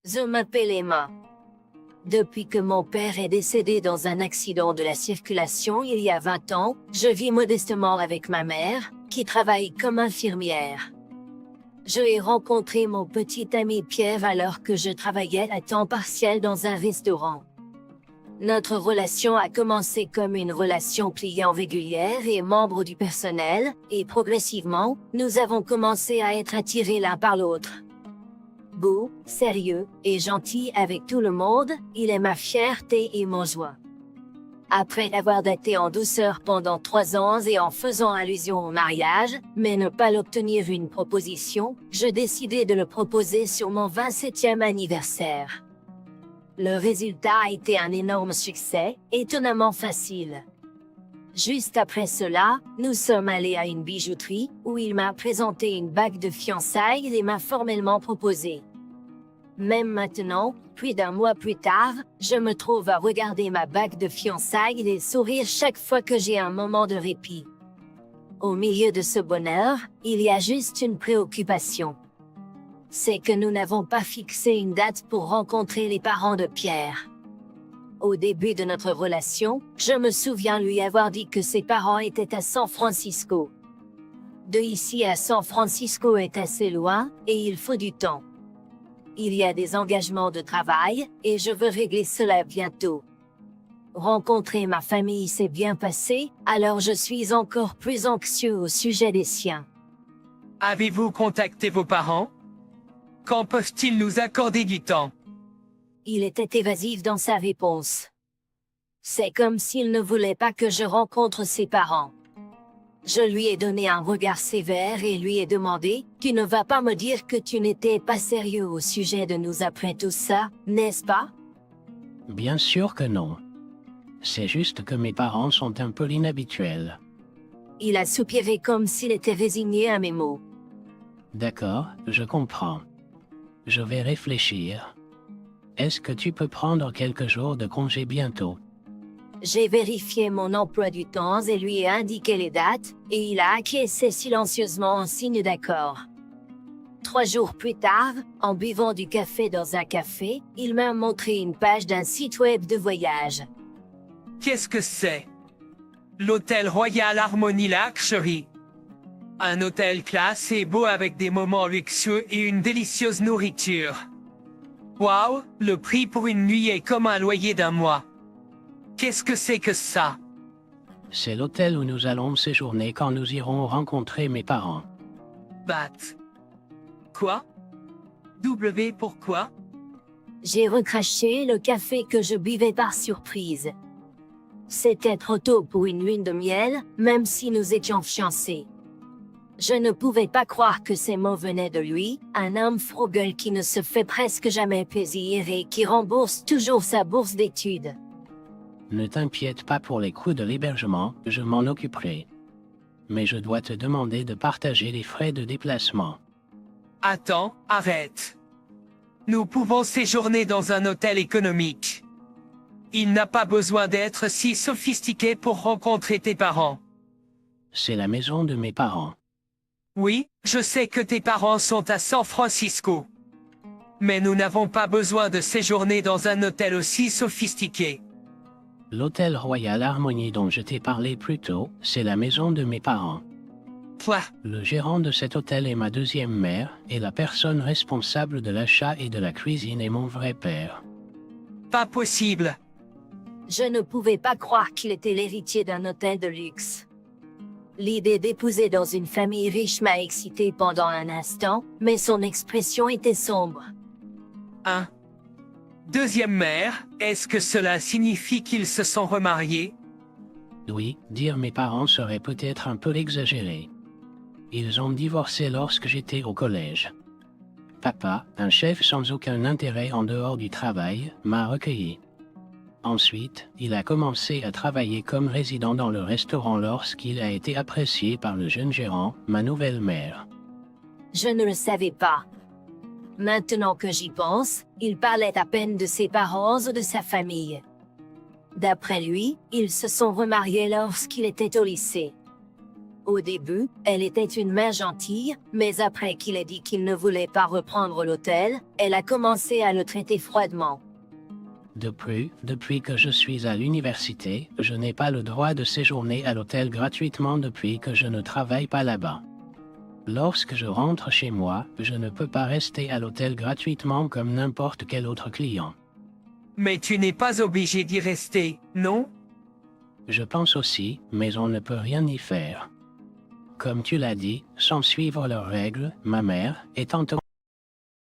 Je m'appelle Emma. Depuis que mon père est décédé dans un accident de la circulation il y a 20 ans, je vis modestement avec ma mère, qui travaille comme infirmière. Je ai rencontré mon petit ami Pierre alors que je travaillais à temps partiel dans un restaurant. Notre relation a commencé comme une relation client régulière et membre du personnel, et progressivement, nous avons commencé à être attirés l'un par l'autre. Beau, sérieux et gentil avec tout le monde, il est ma fierté et mon joie. Après avoir daté en douceur pendant 3 ans et en faisant allusion au mariage, mais ne pas l'obtenir une proposition, je décidai de le proposer sur mon 27e anniversaire. Le résultat a été un énorme succès, étonnamment facile. Juste après cela, nous sommes allés à une bijouterie, où il m'a présenté une bague de fiançailles et m'a formellement proposé. Même maintenant, plus d'un mois plus tard, je me trouve à regarder ma bague de fiançailles et sourire chaque fois que j'ai un moment de répit. Au milieu de ce bonheur, il y a juste une préoccupation. C'est que nous n'avons pas fixé une date pour rencontrer les parents de Pierre. Au début de notre relation, je me souviens lui avoir dit que ses parents étaient à San Francisco. De ici à San Francisco est assez loin, et il faut du temps. Il y a des engagements de travail, et je veux régler cela bientôt. Rencontrer ma famille s'est bien passé, alors je suis encore plus anxieux au sujet des siens. Avez-vous contacté vos parents? Quand peuvent-ils nous accorder du temps? Il était évasif dans sa réponse. C'est comme s'il ne voulait pas que je rencontre ses parents. Je lui ai donné un regard sévère et lui ai demandé, « Tu ne vas pas me dire que tu n'étais pas sérieux au sujet de nous après tout ça, n'est-ce pas ?» Bien sûr que non. C'est juste que mes parents sont un peu inhabituels. Il a soupiré comme s'il était résigné à mes mots. D'accord, je comprends. Je vais réfléchir. Est-ce que tu peux prendre quelques jours de congé bientôt? J'ai vérifié mon emploi du temps et lui ai indiqué les dates, et il a acquiescé silencieusement en signe d'accord. 3 jours plus tard, en buvant du café dans un café, il m'a montré une page d'un site web de voyage. Qu'est-ce que c'est? L'hôtel Royal Harmony Luxury. Un hôtel classe et beau avec des moments luxueux et une délicieuse nourriture. Waouh, le prix pour une nuit est comme un loyer d'un mois. Qu'est-ce que c'est que ça? C'est l'hôtel où nous allons séjourner quand nous irons rencontrer mes parents. Bat. Quoi? Pourquoi? J'ai recraché le café que je buvais par surprise. C'était trop tôt pour une lune de miel, même si nous étions fiancés. Je ne pouvais pas croire que ces mots venaient de lui, un homme frugal qui ne se fait presque jamais plaisir et qui rembourse toujours sa bourse d'études. Ne t'inquiète pas pour les coûts de l'hébergement, je m'en occuperai. Mais je dois te demander de partager les frais de déplacement. Attends, arrête. Nous pouvons séjourner dans un hôtel économique. Il n'a pas besoin d'être si sophistiqué pour rencontrer tes parents. C'est la maison de mes parents. Oui, je sais que tes parents sont à San Francisco. Mais nous n'avons pas besoin de séjourner dans un hôtel aussi sophistiqué. L'hôtel Royal Harmony dont je t'ai parlé plus tôt, c'est la maison de mes parents. Quoi? Le gérant de cet hôtel est ma deuxième mère, et la personne responsable de l'achat et de la cuisine est mon vrai père. Pas possible. Je ne pouvais pas croire qu'il était l'héritier d'un hôtel de luxe. L'idée d'épouser dans une famille riche m'a excité pendant un instant, mais son expression était sombre. Hein? Deuxième mère, est-ce que cela signifie qu'ils se sont remariés? Oui, dire mes parents serait peut-être un peu exagéré. Ils ont divorcé lorsque j'étais au collège. Papa, un chef sans aucun intérêt en dehors du travail, m'a recueilli. Ensuite, il a commencé à travailler comme résident dans le restaurant lorsqu'il a été apprécié par le jeune gérant, ma nouvelle mère. Je ne le savais pas. Maintenant que j'y pense, il parlait à peine de ses parents ou de sa famille. D'après lui, ils se sont remariés lorsqu'il était au lycée. Au début, elle était une mère gentille, mais après qu'il ait dit qu'il ne voulait pas reprendre l'hôtel, elle a commencé à le traiter froidement. De plus, depuis que je suis à l'université, je n'ai pas le droit de séjourner à l'hôtel gratuitement depuis que je ne travaille pas là-bas. Lorsque je rentre chez moi, je ne peux pas rester à l'hôtel gratuitement comme n'importe quel autre client. Mais tu n'es pas obligé d'y rester, non? Je pense aussi, mais on ne peut rien y faire. Comme tu l'as dit, sans suivre leurs règles, ma mère, étant ne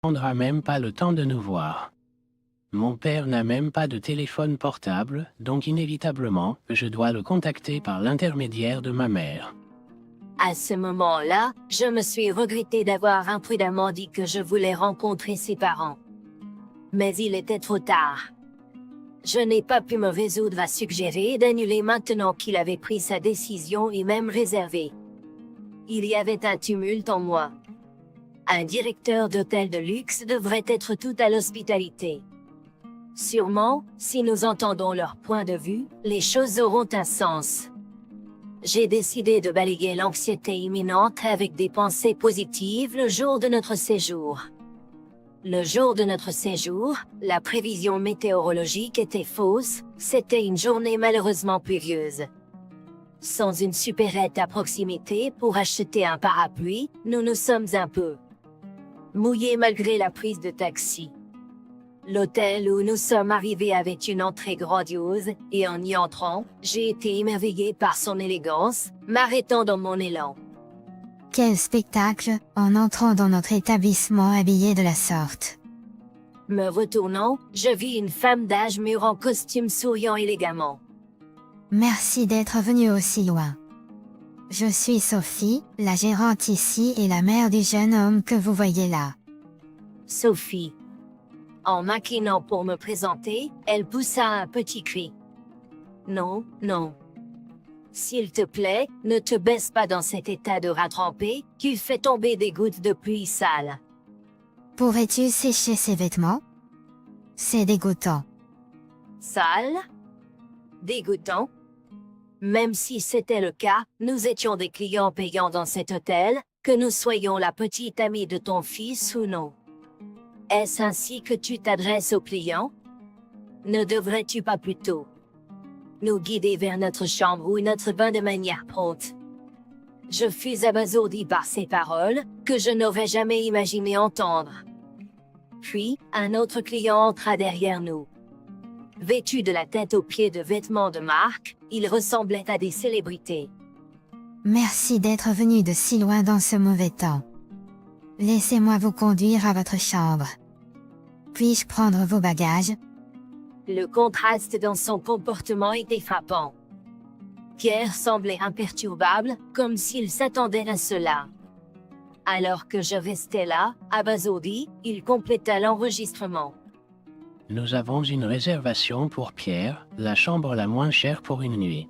prendra même pas le temps de nous voir. Mon père n'a même pas de téléphone portable, donc inévitablement, je dois le contacter par l'intermédiaire de ma mère. À ce moment-là, je me suis regretté d'avoir imprudemment dit que je voulais rencontrer ses parents. Mais il était trop tard. Je n'ai pas pu me résoudre à suggérer d'annuler maintenant qu'il avait pris sa décision et même réservé. Il y avait un tumulte en moi. Un directeur d'hôtel de luxe devrait être tout à l'hospitalité. Sûrement, si nous entendons leur point de vue, les choses auront un sens. J'ai décidé de balayer l'anxiété imminente avec des pensées positives le jour de notre séjour. Le jour de notre séjour, la prévision météorologique était fausse, c'était une journée malheureusement pluvieuse. Sans une supérette à proximité pour acheter un parapluie, nous nous sommes un peu mouillés malgré la prise de taxi. L'hôtel où nous sommes arrivés avait une entrée grandiose, et en y entrant, j'ai été émerveillé par son élégance, m'arrêtant dans mon élan. Quel spectacle, en entrant dans notre établissement habillé de la sorte. Me retournant, je vis une femme d'âge mûr en costume souriant élégamment. Merci d'être venu aussi loin. Je suis Sophie, la gérante ici et la mère du jeune homme que vous voyez là. Sophie. En m'inclinant pour me présenter, elle poussa un petit cri. Non, non. S'il te plaît, ne te baisse pas dans cet état de rat trempé, tu fais tomber des gouttes de pluie sales. Pourrais-tu sécher ces vêtements? C'est dégoûtant. Sale? Dégoûtant? Même si c'était le cas, nous étions des clients payants dans cet hôtel, que nous soyons la petite amie de ton fils ou non. Est-ce ainsi que tu t'adresses aux clients? Ne devrais-tu pas plutôt nous guider vers notre chambre ou notre bain de manière prompte? Je fus abasourdi par ces paroles, que je n'aurais jamais imaginé entendre. Puis, un autre client entra derrière nous. Vêtu de la tête aux pieds de vêtements de marque, il ressemblait à des célébrités. Merci d'être venu de si loin dans ce mauvais temps. Laissez-moi vous conduire à votre chambre. Puis-je prendre vos bagages? Le contraste dans son comportement était frappant. Pierre semblait imperturbable, comme s'il s'attendait à cela. Alors que je restais là, abasourdi, il compléta l'enregistrement. Nous avons une réservation pour Pierre, la chambre la moins chère pour une nuit.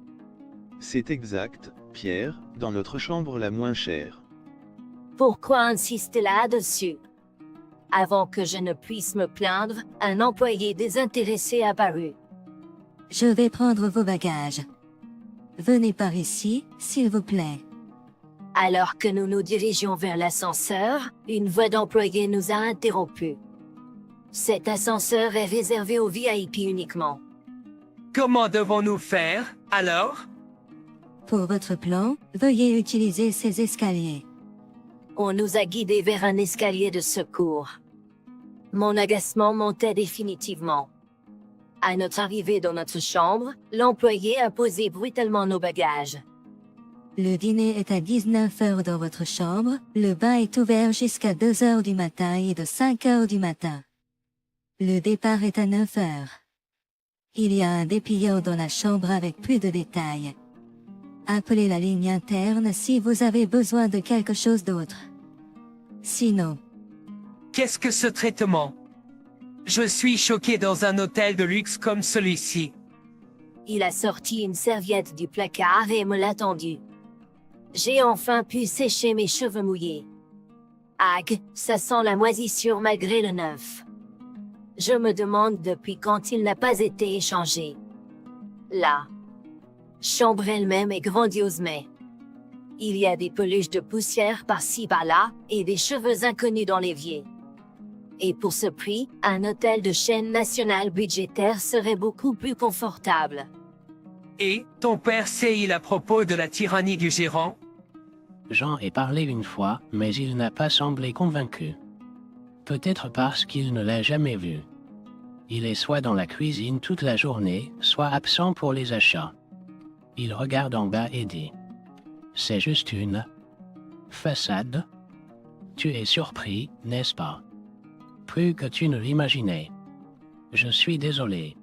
C'est exact, Pierre, dans notre chambre la moins chère. Pourquoi insister là-dessus? Avant que je ne puisse me plaindre, un employé désintéressé apparut. Je vais prendre vos bagages. Venez par ici, s'il vous plaît. Alors que nous nous dirigions vers l'ascenseur, une voix d'employé nous a interrompus. Cet ascenseur est réservé aux VIP uniquement. Comment devons-nous faire, alors? Pour votre plan, veuillez utiliser ces escaliers. On nous a guidés vers un escalier de secours. Mon agacement montait définitivement. À notre arrivée dans notre chambre, l'employé a posé brutalement nos bagages. Le dîner est à 19 heures dans votre chambre, le bain est ouvert jusqu'à 2 heures du matin et de 5 heures du matin. Le départ est à 9 heures. Il y a un dépliant dans la chambre avec plus de détails. Appelez la ligne interne si vous avez besoin de quelque chose d'autre. Sinon, Qu'est-ce que ce traitement? Je suis choqué dans un hôtel de luxe comme celui-ci. Il a sorti une serviette du placard et me l'a tendue. J'ai enfin pu sécher mes cheveux mouillés. Ag, ça sent la moisissure malgré le neuf. Je me demande depuis quand il n'a pas été échangé. La chambre elle-même est grandiose mais Il y a des peluches de poussière par-ci par-là, et des cheveux inconnus dans l'évier. Et pour ce prix, un hôtel de chaîne nationale budgétaire serait beaucoup plus confortable. Et, ton père sait-il à propos de la tyrannie du gérant? J'en ai parlé une fois, mais il n'a pas semblé convaincu. Peut-être parce qu'il ne l'a jamais vu. Il est soit dans la cuisine toute la journée, soit absent pour les achats. Il regarde en bas et dit: C'est juste une façade. Tu es surpris, n'est-ce pas? Plus que tu ne l'imaginais. Je suis désolé.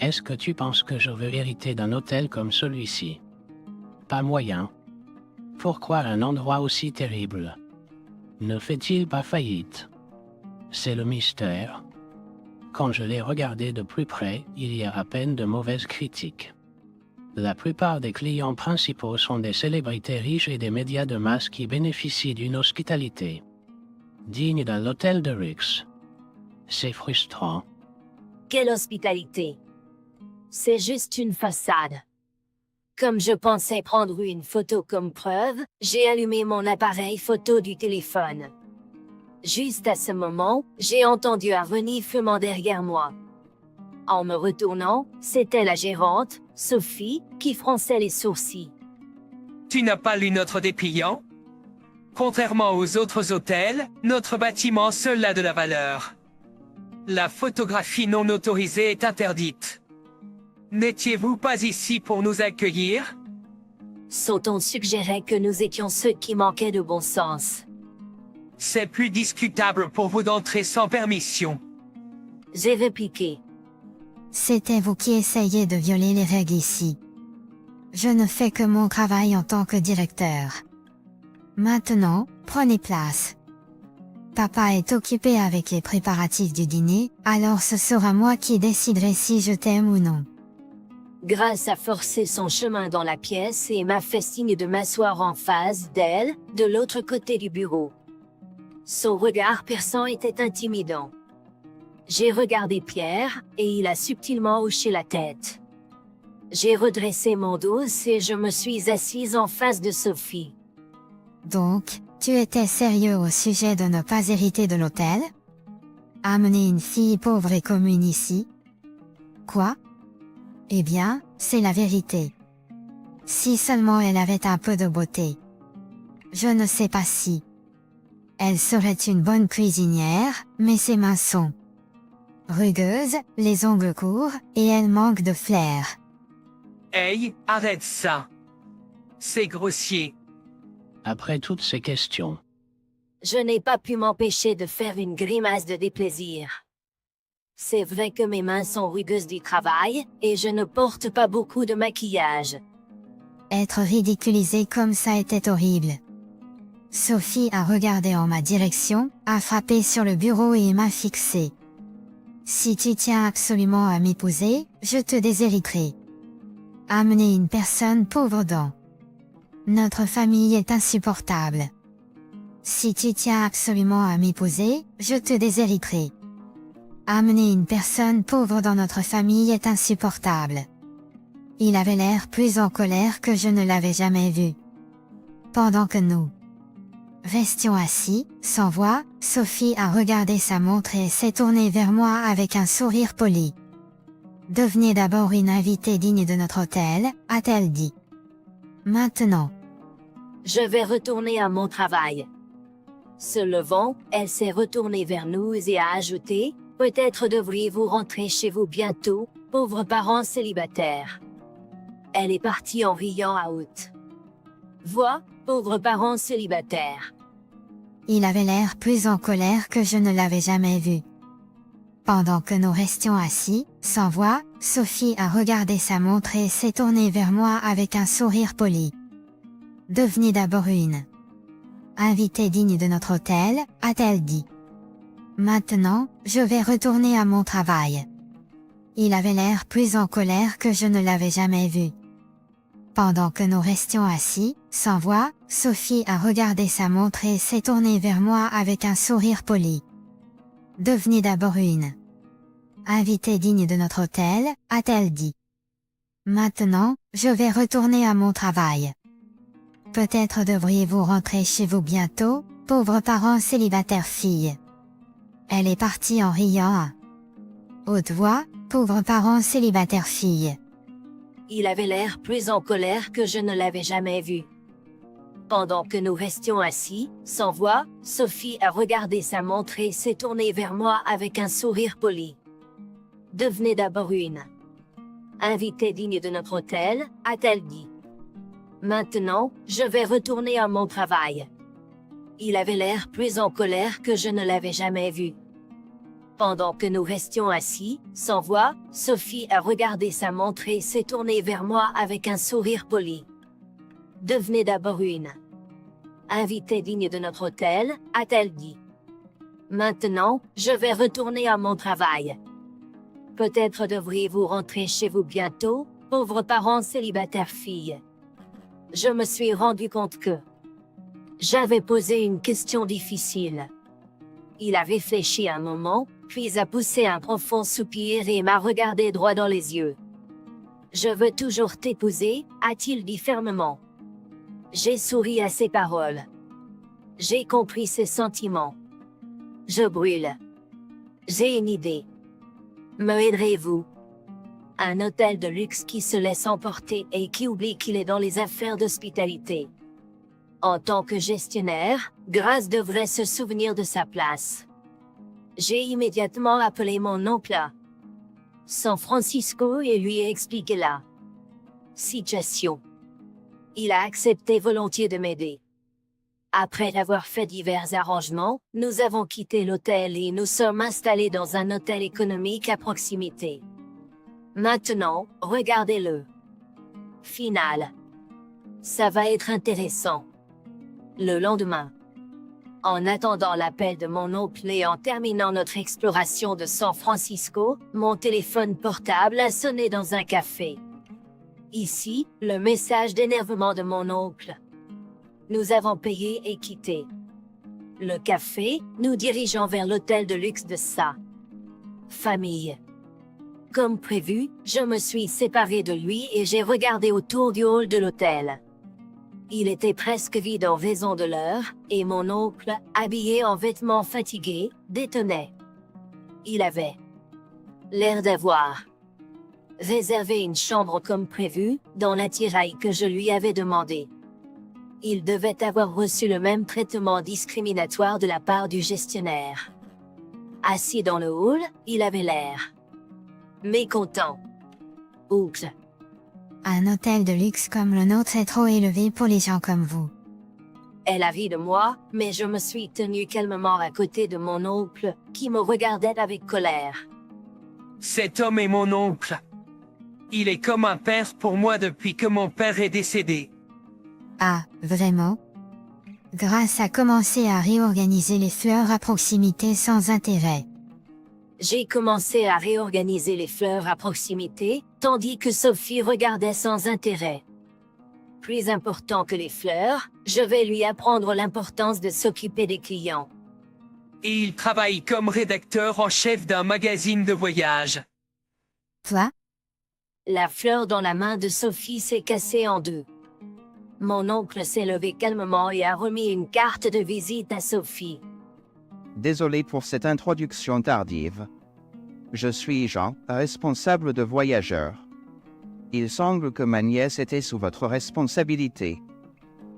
Est-ce que tu penses que je veux hériter d'un hôtel comme celui-ci? Pas moyen. Pourquoi un endroit aussi terrible? Ne fait-il pas faillite? C'est le mystère. Quand je l'ai regardé de plus près, il y a à peine de mauvaises critiques. La plupart des clients principaux sont des célébrités riches et des médias de masse qui bénéficient d'une hospitalité digne d'un hôtel de luxe. C'est frustrant. Quelle hospitalité! C'est juste une façade. Comme je pensais prendre une photo comme preuve, j'ai allumé mon appareil photo du téléphone. Juste à ce moment, j'ai entendu un reniflement derrière moi. En me retournant, c'était la gérante, Sophie, qui fronçait les sourcils. Tu n'as pas lu notre dépliant? Contrairement aux autres hôtels, notre bâtiment seul a de la valeur. La photographie non autorisée est interdite. N'étiez-vous pas ici pour nous accueillir? Sauton suggérait que nous étions ceux qui manquaient de bon sens. C'est plus discutable pour vous d'entrer sans permission. J'ai répliqué. C'était vous qui essayiez de violer les règles ici. Je ne fais que mon travail en tant que directeur. Maintenant, prenez place. Papa est occupé avec les préparatifs du dîner, alors ce sera moi qui déciderai si je t'aime ou non. Grace a forcé son chemin dans la pièce et m'a fait signe de m'asseoir en face d'elle, de l'autre côté du bureau. Son regard perçant était intimidant. J'ai regardé Pierre, et il a subtilement hoché la tête. J'ai redressé mon dos et je me suis assise en face de Sophie. Donc, tu étais sérieux au sujet de ne pas hériter de l'hôtel? Amener une fille pauvre et commune ici? Quoi? Eh bien, c'est la vérité. Si seulement elle avait un peu de beauté. Je ne sais pas si. Elle serait une bonne cuisinière, mais ses mains sont rugueuses, les ongles courts, et elle manque de flair. Hey, arrête ça. C'est grossier. Après toutes ces questions, Je n'ai pas pu m'empêcher de faire une grimace de déplaisir. C'est vrai que mes mains sont rugueuses du travail, et je ne porte pas beaucoup de maquillage. Être ridiculisé comme ça était horrible. Sophie a regardé en ma direction, a frappé sur le bureau et m'a fixé. Si tu tiens absolument à m'épouser, je te déshériterai. Amener une personne pauvre dans notre famille est insupportable. Si tu tiens absolument à m'épouser, je te déshériterai. Amener une personne pauvre dans notre famille est insupportable. Il avait l'air plus en colère que je ne l'avais jamais vu. Pendant que nous restions assis, sans voix, Sophie a regardé sa montre et s'est tournée vers moi avec un sourire poli. Devenez d'abord une invitée digne de notre hôtel, a-t-elle dit. Maintenant. Je vais retourner à mon travail. Se levant, elle s'est retournée vers nous et a ajouté, peut-être devriez-vous rentrer chez vous bientôt, pauvres parents célibataires. Elle est partie en riant à haute voix, pauvres parents célibataires. Il avait l'air plus en colère que je ne l'avais jamais vu. Pendant que nous restions assis, sans voix, Sophie a regardé sa montre et s'est tournée vers moi avec un sourire poli. Devenez d'abord une invitée digne de notre hôtel, a-t-elle dit. Maintenant, je vais retourner à mon travail. Il avait l'air plus en colère que je ne l'avais jamais vu. Pendant que nous restions assis, sans voix, Sophie a regardé sa montre et s'est tournée vers moi avec un sourire poli. Devenez d'abord une invitée digne de notre hôtel, a-t-elle dit. Maintenant, je vais retourner à mon travail. Peut-être devriez-vous rentrer chez vous bientôt, pauvres parents célibataires fille. Elle est partie en riant à haute voix, pauvres parents célibataires fille. Il avait l'air plus en colère que je ne l'avais jamais vu. Pendant que nous restions assis, sans voix, Sophie a regardé sa montre et s'est tournée vers moi avec un sourire poli. Devenez d'abord une invitée digne de notre hôtel, a-t-elle dit. Maintenant, je vais retourner à mon travail. Il avait l'air plus en colère que je ne l'avais jamais vu. Pendant que nous restions assis, sans voix, Sophie a regardé sa montre et s'est tournée vers moi avec un sourire poli. Devenez d'abord une invitée digne de notre hôtel, a-t-elle dit. Maintenant, je vais retourner à mon travail. Peut-être devriez-vous rentrer chez vous bientôt, pauvres parents célibataires filles. Je me suis rendu compte que j'avais posé une question difficile. Il a réfléchi un moment, puis a poussé un profond soupir et m'a regardé droit dans les yeux. Je veux toujours t'épouser, a-t-il dit fermement. J'ai souri à ses paroles. J'ai compris ses sentiments. Je brûle. J'ai une idée. Me aiderez-vous? Un hôtel de luxe qui se laisse emporter et qui oublie qu'il est dans les affaires d'hospitalité. En tant que gestionnaire, Grace devrait se souvenir de sa place. J'ai immédiatement appelé mon oncle à San Francisco et lui ai expliqué la situation. Il a accepté volontiers de m'aider. Après avoir fait divers arrangements, nous avons quitté l'hôtel et nous sommes installés dans un hôtel économique à proximité. Maintenant, regardez-le. Final. Ça va être intéressant. Le lendemain. En attendant l'appel de mon oncle et en terminant notre exploration de San Francisco, mon téléphone portable a sonné dans un café. Ici, le message d'énervement de mon oncle. Nous avons payé et quitté le café, nous dirigeant vers l'hôtel de luxe de sa famille. Comme prévu, je me suis séparé de lui et j'ai regardé autour du hall de l'hôtel. Il était presque vide en raison de l'heure, et mon oncle, habillé en vêtements fatigués, détonnait. Il avait l'air d'avoir réservé une chambre comme prévu, dans l'attirail que je lui avais demandé. Il devait avoir reçu le même traitement discriminatoire de la part du gestionnaire. Assis dans le hall, il avait l'air mécontent. Oups. Un hôtel de luxe comme le nôtre est trop élevé pour les gens comme vous. Elle a ri de moi, mais je me suis tenu calmement à côté de mon oncle, qui me regardait avec colère. Cet homme est mon oncle. Il est comme un père pour moi depuis que mon père est décédé. Ah, vraiment? Grace a commencé à réorganiser les fleurs à proximité sans intérêt. J'ai commencé à réorganiser les fleurs à proximité, tandis que Sophie regardait sans intérêt. Plus important que les fleurs, je vais lui apprendre l'importance de s'occuper des clients. Et il travaille comme rédacteur en chef d'un magazine de voyage. Toi? La fleur dans la main de Sophie s'est cassée en deux. Mon oncle s'est levé calmement et a remis une carte de visite à Sophie. Désolé pour cette introduction tardive. Je suis Jean, responsable de voyageurs. Il semble que ma nièce était sous votre responsabilité.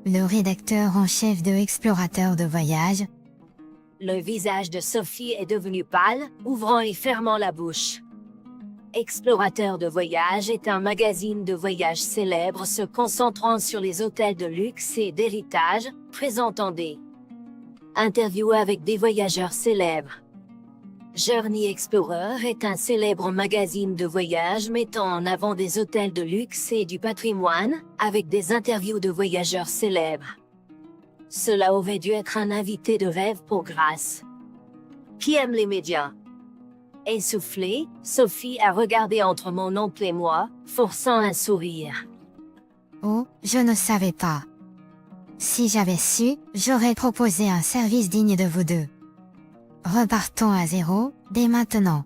Le rédacteur en chef de Explorateur de voyage. Le visage de Sophie est devenu pâle, ouvrant et fermant la bouche. Explorateur de voyage est un magazine de voyage célèbre se concentrant sur les hôtels de luxe et d'héritage, présentant des interviews avec des voyageurs célèbres. Journey Explorer est un célèbre magazine de voyage mettant en avant des hôtels de luxe et du patrimoine, avec des interviews de voyageurs célèbres. Cela aurait dû être un invité de rêve pour Grace. Qui aime les médias? Essoufflée, Sophie a regardé entre mon oncle et moi, forçant un sourire. Oh, je ne savais pas. Si j'avais su, j'aurais proposé un service digne de vous deux. Repartons à zéro, dès maintenant.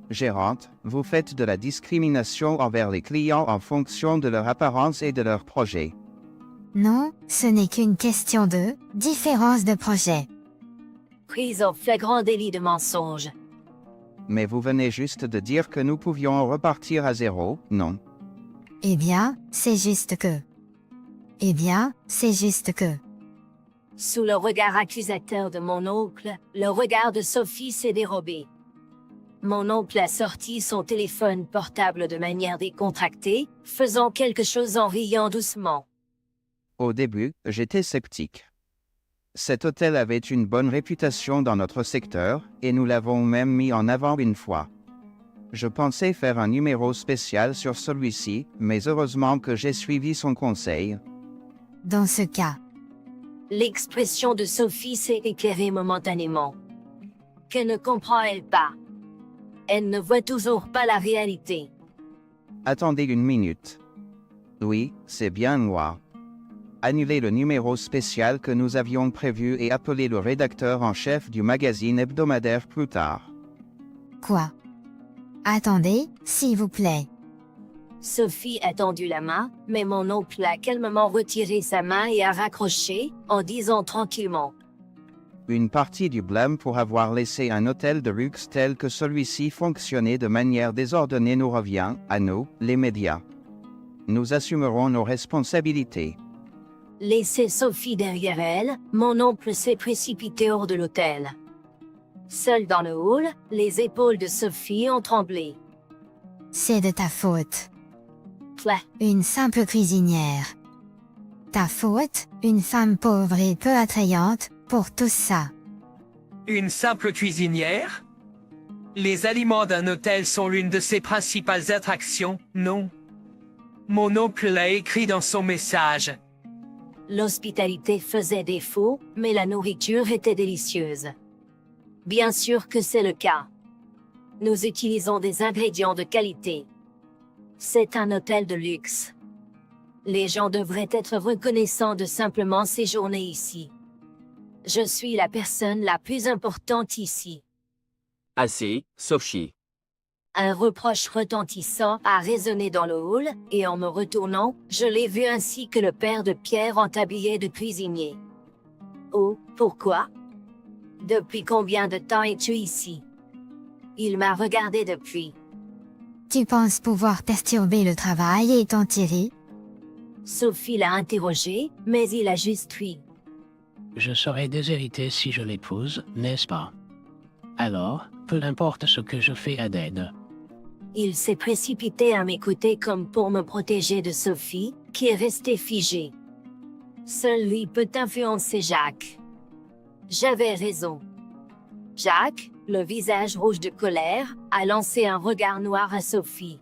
Gérante, vous faites de la discrimination envers les clients en fonction de leur apparence et de leur projet. Non, ce n'est qu'une question de différence de projet. Prise au flagrant délit de mensonge. Mais vous venez juste de dire que nous pouvions repartir à zéro, non? Eh bien, c'est juste que. Eh bien, c'est juste que. Sous le regard accusateur de mon oncle, le regard de Sophie s'est dérobé. Mon oncle a sorti son téléphone portable de manière décontractée, faisant quelque chose en riant doucement. Au début, j'étais sceptique. Cet hôtel avait une bonne réputation dans notre secteur, et nous l'avons même mis en avant une fois. Je pensais faire un numéro spécial sur celui-ci, mais heureusement que j'ai suivi son conseil. Dans ce cas, L'expression de Sophie s'est éclairée momentanément. Que ne comprend-elle pas? Elle ne voit toujours pas la réalité. Attendez une minute. Oui, c'est bien moi. Annulez le numéro spécial que nous avions prévu et appelez le rédacteur en chef du magazine hebdomadaire plus tard. quoi? Attendez, s'il vous plaît. Sophie a tendu la main, mais mon oncle a calmement retiré sa main et a raccroché, en disant tranquillement. Une partie du blâme pour avoir laissé un hôtel de luxe tel que celui-ci fonctionner de manière désordonnée nous revient, à nous, les médias. Nous assumerons nos responsabilités. Laissez Sophie derrière elle, mon oncle s'est précipité hors de l'hôtel. Seul dans le hall, les épaules de Sophie ont tremblé. C'est de ta faute. Plah. Une simple cuisinière. Ta faute, une femme pauvre et peu attrayante, pour tout ça. Une simple cuisinière? Les aliments d'un hôtel sont l'une de ses principales attractions, non? Mon oncle l'a écrit dans son message. L'hospitalité faisait défaut, mais la nourriture était délicieuse. Bien sûr que c'est le cas. Nous utilisons des ingrédients de qualité. C'est un hôtel de luxe. Les gens devraient être reconnaissants de simplement séjourner ici. Je suis la personne la plus importante ici. Assez, Sophie. Un reproche retentissant a résonné dans le hall, et en me retournant, je l'ai vu ainsi que le père de Pierre en tablier de cuisinier. Oh, pourquoi? Depuis combien de temps es-tu ici? Il m'a regardé depuis. Tu penses pouvoir perturber le travail et t'en tirer? Sophie l'a interrogé, mais il a juste ri. Je serai déshérité si je l'épouse, n'est-ce pas? Alors, peu importe ce que je fais à d'aide. Il s'est précipité à m'écouter comme pour me protéger de Sophie, qui est restée figée. Seul lui peut influencer Jacques. J'avais raison. Jacques, le visage rouge de colère, a lancé un regard noir à Sophie.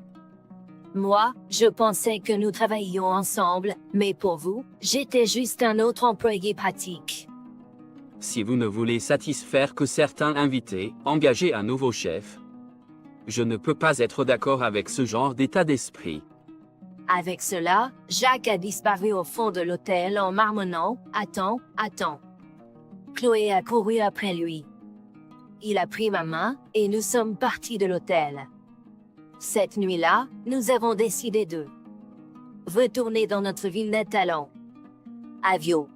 Moi, je pensais que nous travaillions ensemble, mais pour vous, j'étais juste un autre employé pratique. Si vous ne voulez satisfaire que certains invités, engagez un nouveau chef. Je ne peux pas être d'accord avec ce genre d'état d'esprit. Avec cela, Jacques a disparu au fond de l'hôtel en marmonnant « Attends, attends ». Chloé a couru après lui. Il a pris ma main, et nous sommes partis de l'hôtel. Cette nuit-là, nous avons décidé de retourner dans notre ville natale. Avio.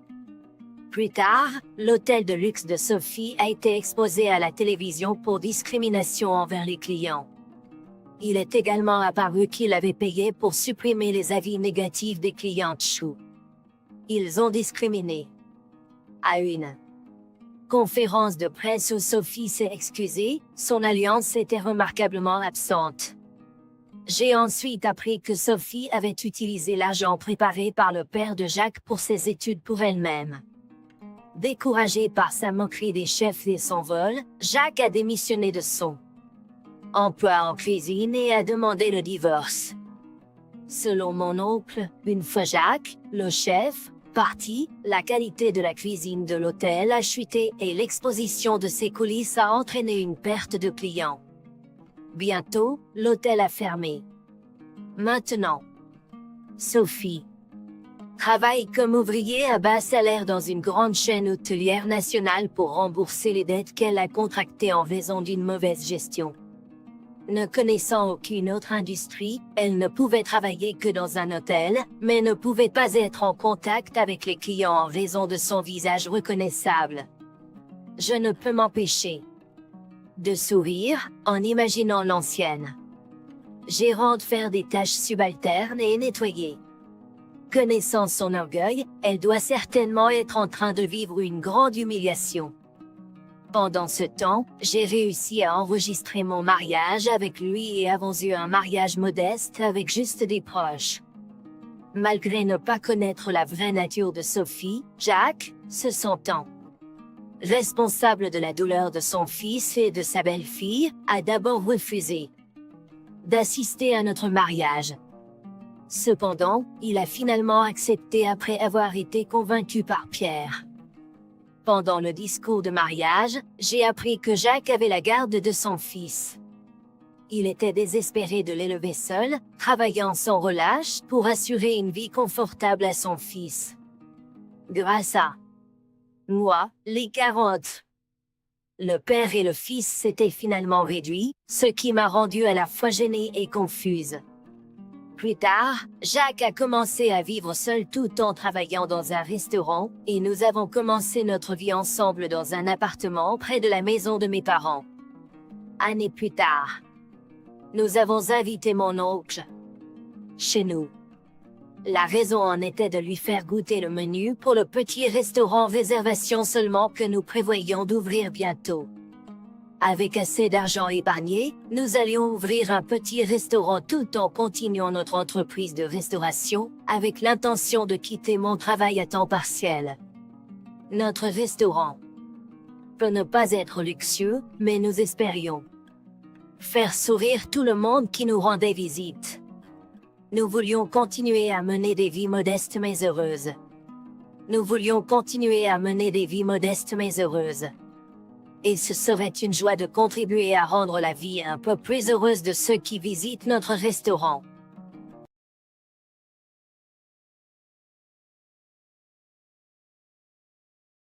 Plus tard, l'hôtel de luxe de Sophie a été exposé à la télévision pour discrimination envers les clients. Il est également apparu qu'il avait payé pour supprimer les avis négatifs des clients Chou. Ils ont discriminé. À une conférence de presse où Sophie s'est excusée, son alliance était remarquablement absente. J'ai ensuite appris que Sophie avait utilisé l'argent préparé par le père de Jacques pour ses études pour elle-même. Découragé par sa moquerie des chefs et son vol, Jacques a démissionné de son emploi en cuisine et a demandé le divorce. Selon mon oncle, une fois Jacques, le chef, parti, la qualité de la cuisine de l'hôtel a chuté et l'exposition de ses coulisses a entraîné une perte de clients. Bientôt, l'hôtel a fermé. Maintenant, Sophie travaille comme ouvrier à bas salaire dans une grande chaîne hôtelière nationale pour rembourser les dettes qu'elle a contractées en raison d'une mauvaise gestion. Ne connaissant aucune autre industrie, elle ne pouvait travailler que dans un hôtel, mais ne pouvait pas être en contact avec les clients en raison de son visage reconnaissable. Je ne peux m'empêcher de sourire en imaginant l'ancienne gérante faire des tâches subalternes et nettoyer. Connaissant son orgueil, elle doit certainement être en train de vivre une grande humiliation. Pendant ce temps, j'ai réussi à enregistrer mon mariage avec lui et avons eu un mariage modeste avec juste des proches. Malgré ne pas connaître la vraie nature de Sophie, Jack, se sentant responsable de la douleur de son fils et de sa belle-fille, a d'abord refusé d'assister à notre mariage. Cependant, il a finalement accepté après avoir été convaincu par Pierre. Pendant le discours de mariage, j'ai appris que Jacques avait la garde de son fils. Il était désespéré de l'élever seul, travaillant sans relâche pour assurer une vie confortable à son fils. Grâce à moi, les 40. Le père et le fils s'étaient finalement réduits, ce qui m'a rendue à la fois gênée et confuse. Plus tard, Jacques a commencé à vivre seul tout en travaillant dans un restaurant, et nous avons commencé notre vie ensemble dans un appartement près de la maison de mes parents. Années plus tard, nous avons invité mon oncle chez nous. La raison en était de lui faire goûter le menu pour le petit restaurant réservation seulement que nous prévoyions d'ouvrir bientôt. Avec assez d'argent épargné, nous allions ouvrir un petit restaurant tout en continuant notre entreprise de restauration, avec l'intention de quitter mon travail à temps partiel. Notre restaurant peut ne pas être luxueux, mais nous espérions faire sourire tout le monde qui nous rendait visite. Nous voulions continuer à mener des vies modestes mais heureuses. Nous voulions continuer à mener des vies modestes mais heureuses. Et ce serait une joie de contribuer à rendre la vie un peu plus heureuse de ceux qui visitent notre restaurant.